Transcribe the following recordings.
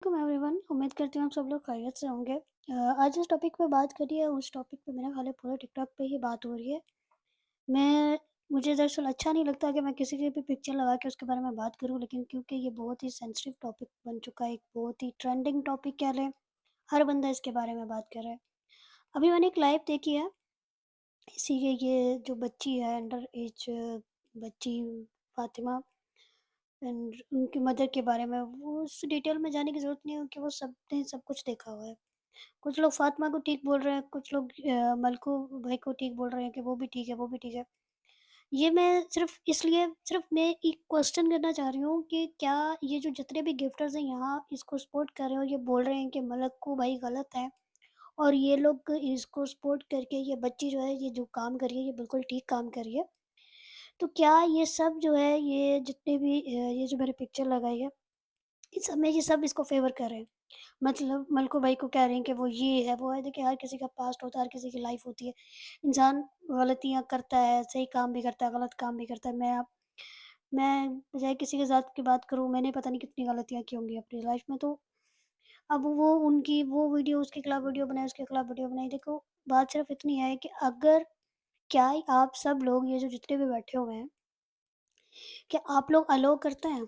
Welcome everyone. उम्मीद करती हूँ आप सब लोग खैरियत से होंगे। आज जिस टॉपिक पे बात करी है उस टॉपिक पे मेरा ख्याल है पूरा टिकटॉक पे ही बात हो रही है। मैं मुझे दरअसल अच्छा नहीं लगता कि मैं किसी की भी पिक्चर लगा के उसके बारे में बात करूँ, लेकिन क्योंकि ये बहुत ही सेंसिटिव टॉपिक बन चुका है, एक बहुत ही ट्रेंडिंग टॉपिक कह लें, हर बंदा इसके बारे में बात कर रहा है। अभी मैंने एक लाइव देखी है, इसी के ये जो बच्ची है अंडर एज बच्ची फातिमा एंड उनकी मदर के बारे में, वो उस डिटेल में जाने की ज़रूरत नहीं है कि वो सब ने सब कुछ देखा हुआ है। कुछ लोग फ़ातिमा को ठीक बोल रहे हैं, कुछ लोग मलकू भाई को ठीक बोल रहे हैं कि वो भी ठीक है, वो भी ठीक है। ये मैं सिर्फ़ मैं एक क्वेश्चन करना चाह रही हूँ कि क्या ये जो जितने भी गिफ्टर्स हैं यहाँ इसको सपोर्ट कर रहे हैं और ये बोल रहे हैं कि मलकू भाई गलत है और ये लोग इसको सपोर्ट करके ये बच्ची जो है ये जो काम कर रही है ये बिल्कुल ठीक काम कर रही है। तो क्या ये सब जो है ये जितने भी ये जो मैंने पिक्चर लगाई है, इस सब में ये सब इसको फ़ेवर कर रहे हैं। मतलब मलको भाई को कह रहे हैं कि वो ये है, वो है। देखिए हर किसी का पास्ट होता है, हर किसी की लाइफ़ होती है। इंसान गलतियाँ करता है, सही काम भी करता है, गलत काम भी करता है। मैं बजाए किसी के ज़ात की बात करूँ, मैंने पता नहीं कितनी गलतियाँ की होंगी अपनी लाइफ़ में, तो अब वो उनकी वो वीडियो उसके खिलाफ वीडियो बनाए, उसके खिलाफ वीडियो बनाई। देखो, बात सिर्फ़ इतनी है कि अगर क्या आप सब लोग ये जो जितने भी बैठे हुए हैं, क्या आप लोग अलाउ करते हैं?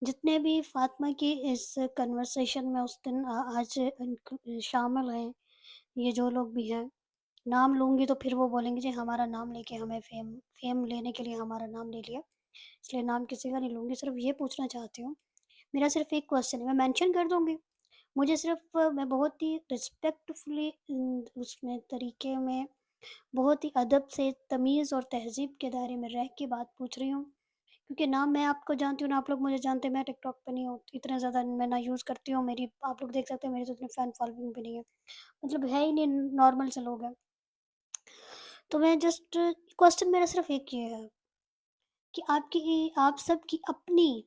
जितने भी फ़ातिमा की इस कन्वर्सेशन में उस दिन आज शामिल हैं, ये जो लोग भी हैं, नाम लूँगी तो फिर वो बोलेंगे जी हमारा नाम लेके हमें फ़ेम लेने के लिए हमारा नाम ले लिया, इसलिए नाम किसी का नहीं लूँगी। सिर्फ़ ये पूछना चाहती हूँ, मेरा सिर्फ़ एक क्वेश्चन है, मैं मेंशन कर दूँगी। मुझे सिर्फ़ मैं बहुत ही रिस्पेक्टफुली उसमें तरीके में, बहुत ही अदब से, तमीज़ और तहज़ीब के दायरे में रह के बात पूछ रही हूँ। क्योंकि ना मैं आपको जानती हूँ, ना आप लोग मुझे जानते हैं, मैं टिकटॉक पे नहीं हूँ, इतने ज़्यादा मैं ना यूज़ करती हूँ, मेरी आप लोग देख सकते हैं मेरी तो इतनी फ़ैन फ़ॉलोइंग भी नहीं है, मतलब है ही नहीं, नॉर्मल से लोग हैं। तो मैं जस्ट क्वेश्चन मेरा सिर्फ़ एक ही है कि आप सबकी अपनी,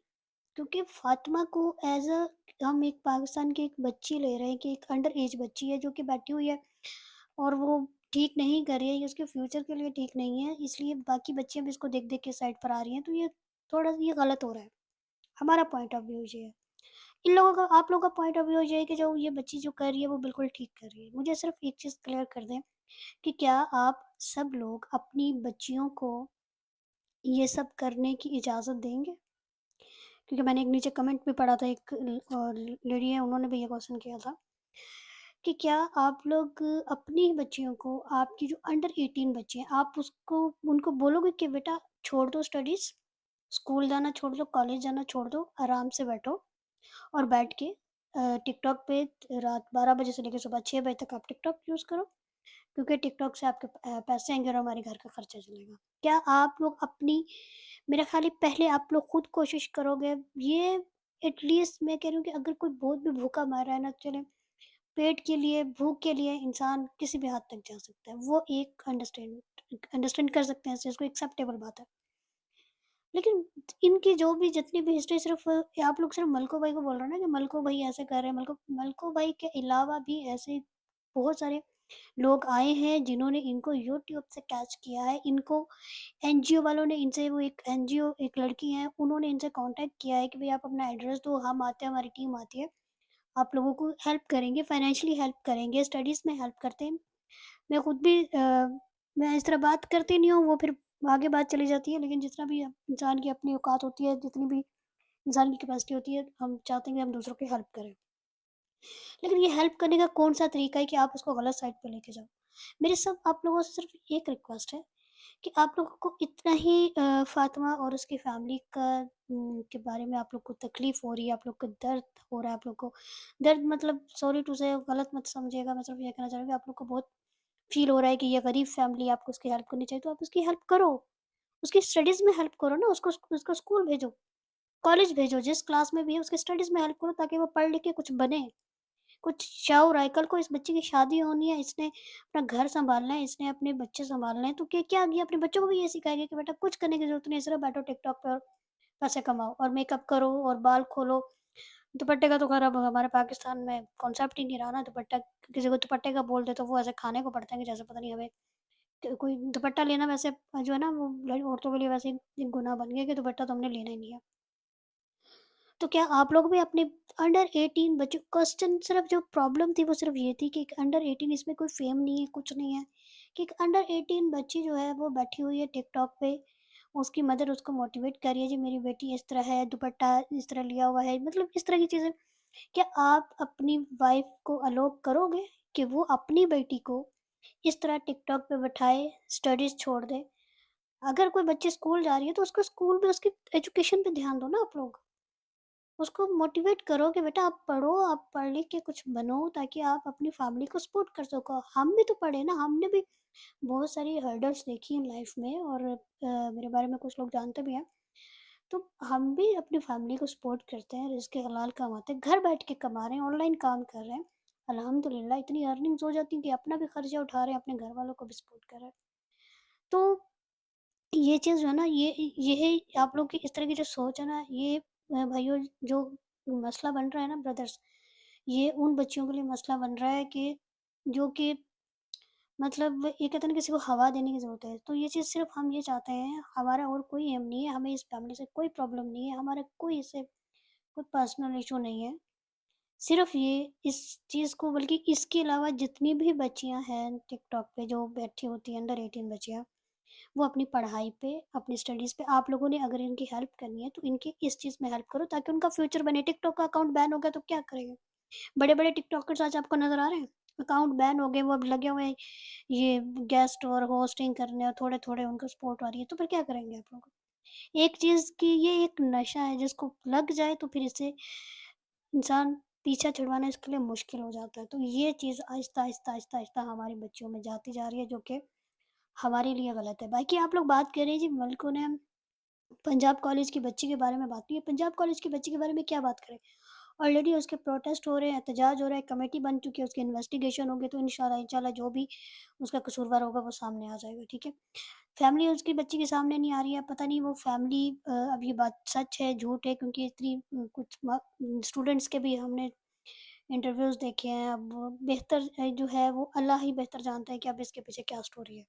क्योंकि फ़ातिमा को एज़ अ हम एक पाकिस्तान की एक बच्ची ले रहे हैं कि एक अंडर एज बच्ची है जो कि बैठी हुई है और वो ठीक नहीं कर रही है, ये उसके फ्यूचर के लिए ठीक नहीं है, इसलिए बाकी बच्चियाँ भी इसको देख-देख के साइड पर आ रही हैं, तो ये थोड़ा ये गलत हो रहा है। हमारा पॉइंट ऑफ व्यू ये है। इन लोगों का आप लोगों का पॉइंट ऑफ व्यू ये है कि जो ये बच्ची जो कर रही है वो बिल्कुल ठीक कर रही है। मुझे सिर्फ़ एक चीज़ क्लियर कर दें कि क्या आप सब लोग अपनी बच्चियों को ये सब करने की इजाज़त देंगे? क्योंकि मैंने एक नीचे कमेंट भी पढ़ा था, एक लेडी है उन्होंने भी ये क्वेश्चन किया था कि क्या आप लोग अपनी बच्चियों को, आपकी जो अंडर 18 बच्ची हैं, आप उसको उनको बोलोगे कि बेटा छोड़ दो स्टडीज़, स्कूल जाना छोड़ दो, कॉलेज जाना छोड़ दो, आराम से बैठो और बैठ के टिकटॉक पे रात 12 बजे से लेके सुबह 6 बजे तक आप टिकटॉक यूज़ करो, क्योंकि टिकटॉक से आपके पैसे आएँगे और हमारे घर का खर्चा चलेगा। क्या आप लोग अपनी, मेरा ख़्याल है पहले आप लोग खुद कोशिश करोगे, ये एटलीस्ट मैं कह रही हूँ कि अगर कोई बहुत भी भूखा मर रहा है ना, चले पेट के लिए, भूख के लिए इंसान किसी भी हद तक जा सकता है। वो एक अंडरस्टैंड कर सकते हैं इस चीज़ को, एक्सेप्टेबल बात है। लेकिन इनकी जो भी जितनी भी हिस्ट्री सिर्फ़ आप लोग सिर्फ़ मलको भाई को बोल रहे हो ना कि मलको भाई ऐसे कर रहे हैं, मलको मलको भाई के अलावा भी ऐसे बहुत सारे लोग आए हैं जिन्होंने इनको यूट्यूब से कैच किया है। इनको एनजीओ वालों ने, इनसे वो एक एनजीओ एक लड़की हैं, उन्होंने इनसे कॉन्टैक्ट किया है कि भई आप अपना एड्रेस दो, हम आते हैं, हमारी टीम आती है, आप लोगों को हेल्प करेंगे, फाइनेंशियली हेल्प करेंगे, स्टडीज़ में हेल्प करते हैं। मैं खुद भी मैं इस तरह बात करती नहीं हूँ, वो फिर आगे बात चली जाती है, लेकिन जितना भी इंसान की अपनी औकात होती है, जितनी भी इंसान की कैपेसिटी होती है, हम चाहते हैं कि हम दूसरों की हेल्प करें। लेकिन ये हेल्प करने का कौन-सा तरीका है कि आप उसको गलत साइड पे लेके जाओ। मेरे सब आप लोगों से सिर्फ़ एक रिक्वेस्ट है कि आप लोगों को इतना ही फ़ातिमा और उसकी फ़ैमिली के बारे में आप लोग को तकलीफ़ हो रही है, आप लोग को दर्द हो रहा है, आप लोग को दर्द मतलब सॉरी टू से गलत मत समझिएगा, मैं सिर्फ़ ये कहना चाह रही हूँ कि आप लोग को बहुत फ़ील हो रहा है कि ये गरीब फ़ैमिली है, आपको उसकी हेल्प करनी चाहिए, तो आप उसकी हेल्प करो। उसकी स्टडीज़ में हेल्प करो ना, उसको स्कूल भेजो, कॉलेज भेजो, जिस क्लास में भी है उसकी स्टडीज़ में हेल्प करो ताकि वो पढ़ लिख के कुछ बने, कुछ शौर आए। कल को इस बच्चे की शादी होनी है, इसने अपना घर सँभालना है, इसने अपने बच्चे सँभालने हैं, तो क्या ये अपने बच्चों को भी ये सिखाएगी कि बेटा कुछ करने की ज़रूरत नहीं है, सिर्फ़ बैठो टिकटॉक पे और पैसे कमाओ और मेकअप करो और बाल खोलो। दुपट्टे का तो ख़ैर अब हमारे पाकिस्तान में कॉन्सेप्ट ही नहीं रहा ना, दुपट्टा किसी को दुपट्टे का बोल दे तो वो ऐसे खाने को पड़ता है कि जैसे पता नहीं हमें कोई दुपट्टा लेना वैसे जो है ना वो औरतों के लिए वैसे एक गुनाह बन गया कि दुपट्टा तो हमने लेना ही नहीं है। तो क्या आप लोग भी अपनी अंडर 18 बच्चों क्वेश्चन सिर्फ जो प्रॉब्लम थी वो सिर्फ ये थी कि एक अंडर 18 इसमें कोई फेम नहीं है, कुछ नहीं है, कि एक अंडर 18 बच्ची जो है वो बैठी हुई है टिकटॉक पे, उसकी मदर उसको मोटिवेट कर रही है, जी मेरी बेटी इस तरह है, दुपट्टा इस तरह लिया हुआ है, मतलब इस तरह की चीज़ें। क्या आप अपनी वाइफ को अलाउ करोगे कि वो अपनी बेटी को इस तरह टिकटॉक पे बैठाए, स्टडीज़ छोड़ दे? अगर कोई बच्ची स्कूल जा रही है तो उसको स्कूल में उसकी एजुकेशन पे ध्यान दो ना आप लोग। उसको मोटिवेट करो कि बेटा आप पढ़ो, आप पढ़ लिख के कुछ बनो ताकि आप अपनी फैमिली को सपोर्ट कर सको। हम भी तो पढ़े ना, हमने भी बहुत सारी हर्डल्स देखी हैं लाइफ में, और मेरे बारे में कुछ लोग जानते भी हैं। तो हम भी अपनी फैमिली को सपोर्ट करते हैं, रिज़्क़ हलाल कमाते हैं, घर बैठ के कमा रहे हैं, ऑनलाइन काम कर रहे हैं। अल्हम्दुलिल्लाह इतनी अर्निंग्स हो जाती हैं कि अपना भी खर्चा उठा रहे हैं, अपने घर वालों को भी सपोर्ट कर रहे हैं। तो ये चीज़ जो है ना, ये आप लोग की इस तरह की जो सोच है ना, ये भाइयों जो मसला बन रहा है ना ब्रदर्स, ये उन बच्चियों के लिए मसला बन रहा है कि जो कि मतलब ये कहते हैं ना किसी को हवा देने की ज़रूरत है। तो ये चीज़ सिर्फ़ हम ये चाहते हैं, हमारा और कोई एम नहीं है, हमें इस फैमिली से कोई प्रॉब्लम नहीं है, हमारा कोई इससे कोई पर्सनल इश्यू नहीं है। सिर्फ़ ये इस चीज़ को, बल्कि इसके अलावा जितनी भी बच्चियाँ हैं टिकटॉक पे जो बैठी होती हैं अंडर 18 बच्चियाँ, वो अपनी पढ़ाई पे, अपनी स्टडीज़ पे, आप लोगों ने अगर इनकी हेल्प करनी है तो इनकी इस चीज़ में हेल्प करो ताकि उनका फ्यूचर बने। टिकटॉक का अकाउंट बैन हो गया तो क्या करेंगे? बड़े-बड़े टिकटॉकर्स आज आपको नज़र आ रहे हैं? अकाउंट बैन हो गए, वो अब लगे हुए हैं ये गेस्ट और होस्टिंग करने, और थोड़े-थोड़े उनको सपोर्ट आ रही है, तो फिर क्या करेंगे आप लोग? एक चीज़ की ये एक नशा है जिसको लग जाए तो फिर इससे इंसान पीछा छुड़वाना इसके लिए मुश्किल हो जाता है। तो ये चीज़ आहिस्ता-आहिस्ता हमारी बच्चियों में जाती जा रही है, जो कि हमारे लिए गलत है। बाकी आप लोग बात कर रहे हैं जी, मलको ने पंजाब कॉलेज की बच्ची के बारे में बात की है। पंजाब कॉलेज की बच्ची के बारे में क्या बात करें? ऑलरेडी उसके प्रोटेस्ट हो रहे हैं, एहतजाज हो रहा है, कमेटी बन चुकी है, उसकी इन्वेस्टिगेशन होगी, तो इंशाल्लाह जो भी उसका कसूरवार होगा वो सामने आ जाएगा, ठीक है? फैमिली उसकी बच्ची के सामने नहीं आ रही है, पता नहीं वो फैमिली अब ये बात सच है, झूठ है, क्योंकि इतनी कुछ स्टूडेंट्स के भी हमने इंटरव्यूज़ देखे हैं। अब वो बेहतर जो है वो अल्लाह ही बेहतर जानता है कि अब इसके पीछे क्या स्टोरी है।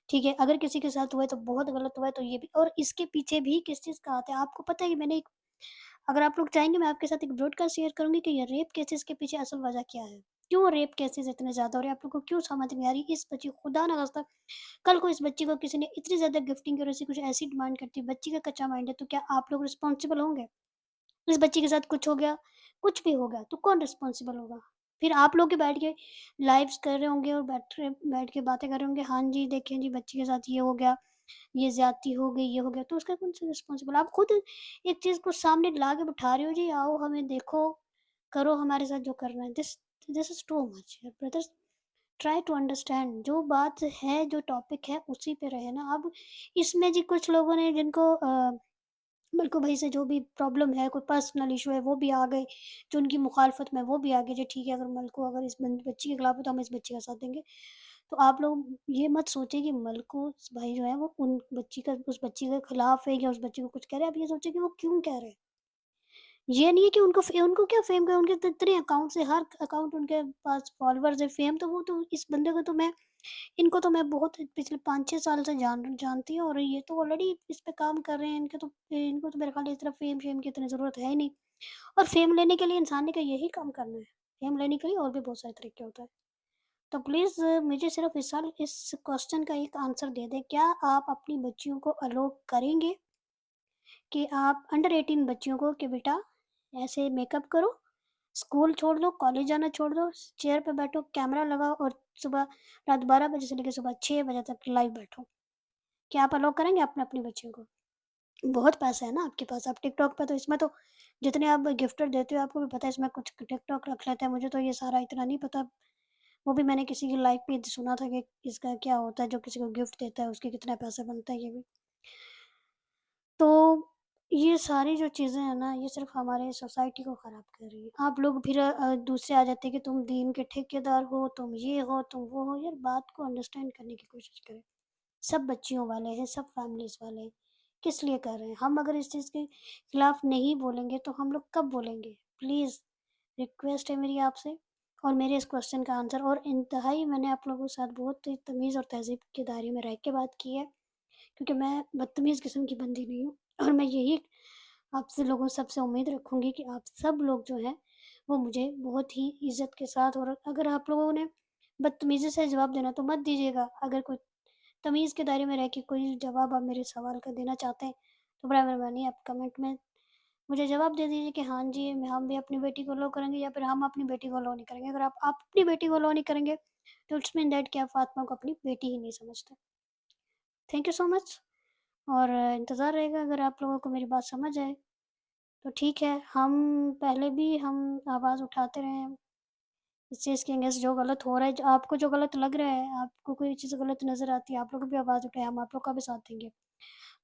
ठीक है, अगर किसी के साथ हुआ है तो बहुत गलत हुआ है, तो ये भी, और इसके पीछे भी किस चीज़ का हाथ है। आपको पता है कि मैंने एक, अगर आप लोग चाहेंगे मैं आपके साथ एक ब्रॉडकास्ट शेयर करूँगी कि ये रेप केसेज़ के पीछे असल वजह क्या है? क्यों रेप केसेज़ इतने ज़्यादा हो रहे हैं? आप लोगों को क्यों समझ नहीं आ रही? इस बच्ची को खुदा ना खास्ता कल को इस बच्ची को किसी ने इतनी ज़्यादा गिफ्टिंग की और ऐसी कुछ ऐसी डिमांड करती है, बच्ची का कच्चा माइंड है, तो क्या आप लोग रिस्पॉन्सिबल होंगे? इस बच्ची के साथ कुछ हो गया, कुछ भी हो गया, तो कौन रिस्पॉन्सिबल होगा? फिर आप लोग ही बैठ के लाइव्स कर रहे होंगे और बैठ के बातें कर रहे होंगे, हाँ जी, देखें जी बच्ची के साथ ये हो गया, ये ज़्यादती हो गई, ये हो गया, तो उसका कौन-सा रिस्पॉन्सिबल? आप खुद एक चीज़ को सामने ला के बिठा रहे हो, जी आओ हमें देखो, करो हमारे साथ जो करना है। This this is too much brothers, try to understand. जो बात है, जो टॉपिक है उसी पे रहे ना। अब इसमें जी कुछ लोगों ने जिनको मलको भाई से जो भी प्रॉब्लम है, कोई पर्सनल इश्यू है, वो भी आ गए, जो उनकी मुखालफत में वो भी आ गए, जी ठीक है, अगर मलको अगर इस बच्ची के खिलाफ है तो हम इस बच्ची का साथ देंगे। तो आप लोग ये मत सोचिए कि मलको भाई जो है वो उस बच्ची के खिलाफ है या उस बच्ची को कुछ कह रहे हैं, आप ये सोचिए कि वो क्यों कह रहे हैं। ये नहीं है कि उनको क्या फ़ेम का, उनके तो इतने अकाउंट्स है, हर अकाउंट उनके पास फॉलोवर्स है, फ़ेम तो वो तो इस बंदे को तो मैं, इनको तो मैं बहुत पिछले 5-6 साल से जानती हूँ, और ये तो ऑलरेडी इस पे काम कर रहे हैं। इनको तो मेरे ख़्याल इस तरह फ़ेम की इतनी ज़रूरत है ही नहीं, और फ़ेम लेने के लिए इंसान ने का यही काम करना है। फ़ेम लेने के लिए और भी बहुत सारे तरीके होता है। तो प्लीज़ मुझे सिर्फ़ इस साल इस क्वेश्चन का एक आंसर दे दें, क्या आप अपनी बच्चियों को अलाउ करेंगे कि आप अंडर 18 बच्चियों को कि बेटा ऐसे मेकअप करो, स्कूल छोड़ दो, कॉलेज जाना छोड़ दो, चेयर पे बैठो, कैमरा लगाओ और सुबह रात 12 बजे से लेके सुबह 6 बजे तक लाइव बैठो। क्या आप अलाउ करेंगे अपनी बच्चियों को? बहुत पैसा है ना आपके पास, आप टिकटॉक पे तो इसमें तो जितने आप गिफ्टेड देते हो आपको भी पता है, इसमें कुछ टिकटॉक रख लेते हैं, मुझे तो ये सारा इतना नहीं पता। वो भी मैंने किसी की लाइव पे सुना था कि इसका क्या होता है, जो किसी को गिफ्ट देता है उसके कितने पैसे बनते हैं, ये भी। तो ये सारी जो चीज़ें हैं ना, ये सिर्फ़ हमारे सोसाइटी को ख़राब कर रही है। आप लोग फिर दूसरे आ जाते हैं कि तुम दीन के ठेकेदार हो, तुम ये हो, तुम वो हो। यार बात को अंडरस्टैंड करने की कोशिश करें। सब बच्चियों वाले हैं, सब फैमिलीज़ वाले हैं। किस लिए कर रहे हैं? हम अगर इस चीज़ के खिलाफ नहीं बोलेंगे तो हम लोग कब बोलेंगे? प्लीज़ रिक्वेस्ट है मेरी आपसे, और मेरे इस क्वेश्चन का आंसर, और इंतहाई मैंने आप लोगों के साथ बहुत ही तमीज़ और तहज़ीब के दायरे में रह के बात की है, क्योंकि मैं बदतमीज़ किस्म की बंदी नहीं हूँ, और मैं यही आपसे लोगों सबसे उम्मीद रखूँगी कि आप सब लोग जो हैं, वो मुझे बहुत ही इज़्ज़त के साथ, और अगर आप लोगों ने बदतमीज़ी से जवाब देना तो मत दीजिएगा। अगर कोई तमीज़ के दायरे में रह के कोई जवाब आप मेरे सवाल का देना चाहते हैं, तो बड़ा मेहरबानी आप कमेंट में मुझे जवाब दे दीजिए कि हाँ जी, हम भी अपनी बेटी को लो करेंगे या फिर हम अपनी बेटी को लो नहीं करेंगे। अगर आप अपनी बेटी को लो नहीं करेंगे, तो इट्स मीन दैट कि आप फ़ातिमा को अपनी बेटी ही नहीं समझते। थैंक यू सो मच, और इंतज़ार रहेगा अगर आप लोगों को मेरी बात समझ आए, तो ठीक है। पहले भी हम आवाज़ उठाते रहे हैं इस चीज़ के अगेंस्ट, जो गलत हो रहा है, जो आपको जो गलत लग रहा है, आपको कोई चीज़ गलत नज़र आती है, आप लोग भी आवाज़ उठाएँ, हम आप लोग का भी साथ देंगे।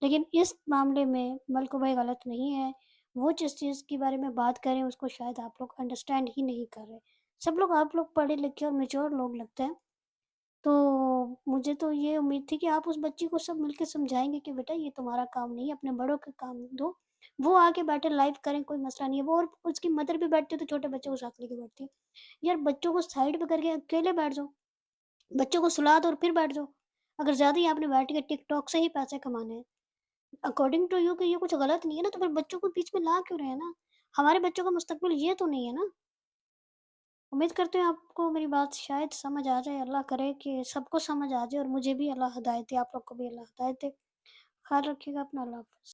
लेकिन इस मामले में मलकू भाई गलत नहीं है। वो जिस चीज़ के बारे में बात कर रहे हैं उसको शायद आप लोग अंडरस्टैंड ही नहीं कर रहे। सब लोग आप लोग पढ़े लिखे और मैच्योर लोग लगते हैं। तो मुझे तो ये उम्मीद थी कि आप उस बच्ची को सब मिलके समझाएँगे कि बेटा ये तुम्हारा काम नहीं है, अपने बड़ों का काम दो। वो आके बैठे लाइव करें, कोई मसला नहीं है। वो और उसकी मदर भी बैठती है तो छोटे बच्चे को साथ लेके बैठती है। यार बच्चों को साइड पे करके अकेले बैठ जाओ। बच्चों को सुला दो और फिर बैठ जाओ। अगर ज़्यादा ही आपने बैठ के टिकटॉक से ही पैसे कमाने हैं, अकॉर्डिंग टू यू कि ये कुछ गलत नहीं है ना, तो फिर बच्चों को बीच में ला क्यों रहे हैं ना? हमारे बच्चों का मुस्तकबिल ये तो नहीं है ना? उम्मीद करते हैं आपको मेरी बात शायद समझ आ जाए। अल्लाह करे कि सबको समझ आ जाए और मुझे भी अल्लाह हिदायत दे, आप लोग को भी अल्लाह हिदायत दे। ख़्याल रखिएगा अपना। अल्लाह हाफ़िज़।